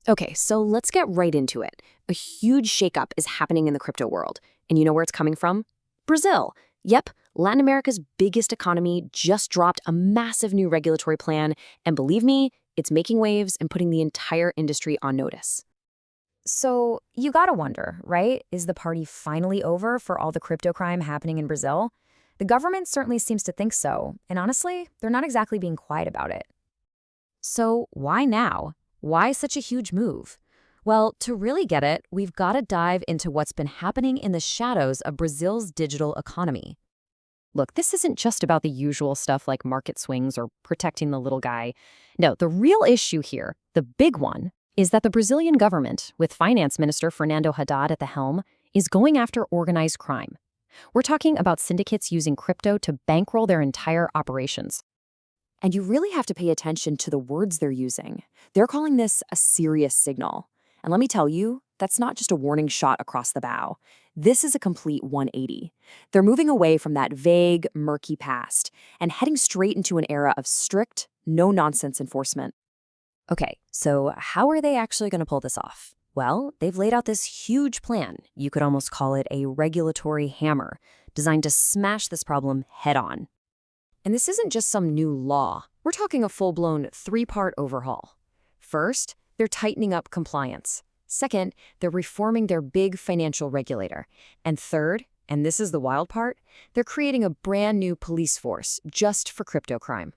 Okay, so let's get right into it. A huge shakeup is happening in the crypto world. And you know where it's coming from? Brazil. Yep, Latin America's biggest economy just dropped a massive new regulatory plan. And believe me, it's making waves and putting the entire industry on notice. So you gotta wonder, right? Is the party finally over for all the crypto crime happening in Brazil? The government certainly seems to think so, and honestly, they're not exactly being quiet about it. So why now? Why such a huge move? Well, to really get it, we've got to dive into what's been happening in the shadows of Brazil's digital economy. Look, this isn't just about the usual stuff like market swings or protecting the little guy. No, the real issue here, the big one, is that the Brazilian government, with Finance Minister Fernando Haddad at the helm, is going after organized crime. We're talking about syndicates using crypto to bankroll their entire operations. And you really have to pay attention to the words they're using. They're calling this a serious signal. And let me tell you, that's not just a warning shot across the bow. This is a complete 180. They're moving away from that vague, murky past and heading straight into an era of strict, no-nonsense enforcement. Okay, so how are they actually going to pull this off? Well, they've laid out this huge plan. You could almost call it a regulatory hammer, designed to smash this problem head on. And this isn't just some new law. We're talking a full-blown three-part overhaul. First, they're tightening up compliance. Second, they're reforming their big financial regulator. And third, and this is the wild part, they're creating a brand new police force just for crypto crime.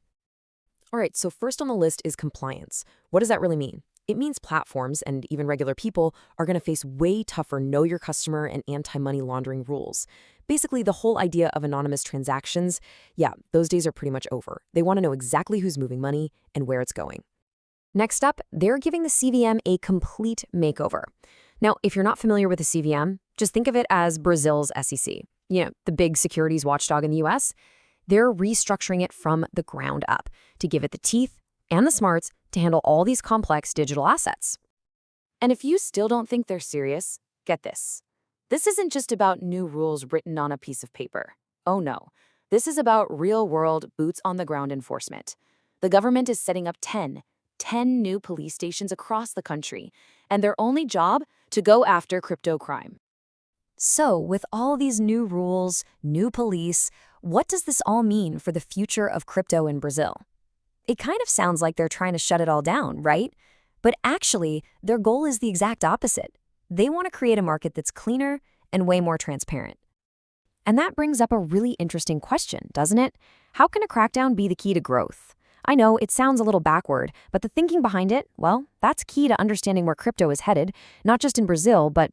All right, so first on the list is compliance. What does that really mean? It means platforms and even regular people are going to face way tougher know your customer and anti-money laundering rules. Basically, the whole idea of anonymous transactions, yeah, those days are pretty much over. They want to know exactly who's moving money and where it's going. Next up, they're giving the CVM a complete makeover. Now, if you're not familiar with the CVM, just think of it as Brazil's SEC. You know, the big securities watchdog in the US. They're restructuring it from the ground up to give it the teeth and the smarts to handle all these complex digital assets. And if you still don't think they're serious, get this. This isn't just about new rules written on a piece of paper. Oh no, this is about real-world, boots-on-the-ground enforcement. The government is setting up 10 new police stations across the country, and their only job to go after crypto crime. So, with all these new rules, new police, what does this all mean for the future of crypto in Brazil? It kind of sounds like they're trying to shut it all down, right? But actually, their goal is the exact opposite. They want to create a market that's cleaner and way more transparent. And that brings up a really interesting question, doesn't it? How can a crackdown be the key to growth? I know it sounds a little backward, but the thinking behind it, well, that's key to understanding where crypto is headed, not just in Brazil, but,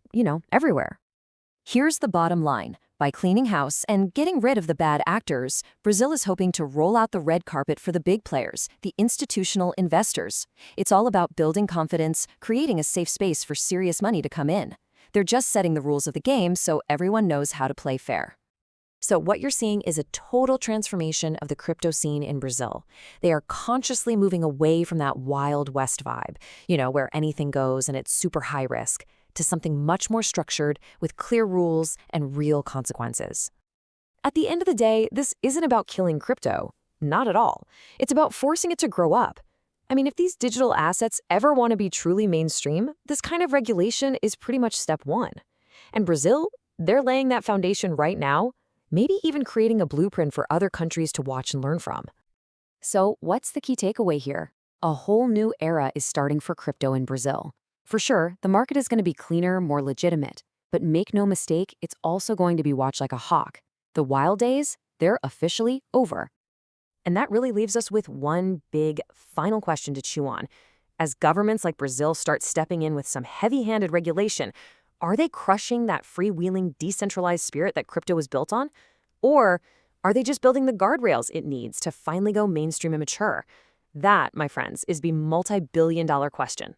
everywhere. Here's the bottom line. By cleaning house and getting rid of the bad actors, Brazil is hoping to roll out the red carpet for the big players, the institutional investors. It's all about building confidence, creating a safe space for serious money to come in. They're just setting the rules of the game so everyone knows how to play fair. So what you're seeing is a total transformation of the crypto scene in Brazil. They are consciously moving away from that Wild West vibe, where anything goes and it's super high risk, to something much more structured with clear rules and real consequences. At the end of the day, this isn't about killing crypto. Not at all. It's about forcing it to grow up. I mean, if these digital assets ever want to be truly mainstream, this kind of regulation is pretty much step one. And Brazil, they're laying that foundation right now, maybe even creating a blueprint for other countries to watch and learn from. So what's the key takeaway here? A whole new era is starting for crypto in Brazil. For sure, the market is going to be cleaner, more legitimate. But make no mistake, it's also going to be watched like a hawk. The wild days, they're officially over. And that really leaves us with one big final question to chew on. As governments like Brazil start stepping in with some heavy-handed regulation, are they crushing that freewheeling, decentralized spirit that crypto was built on? Or are they just building the guardrails it needs to finally go mainstream and mature? That, my friends, is the multi-billion-dollar question.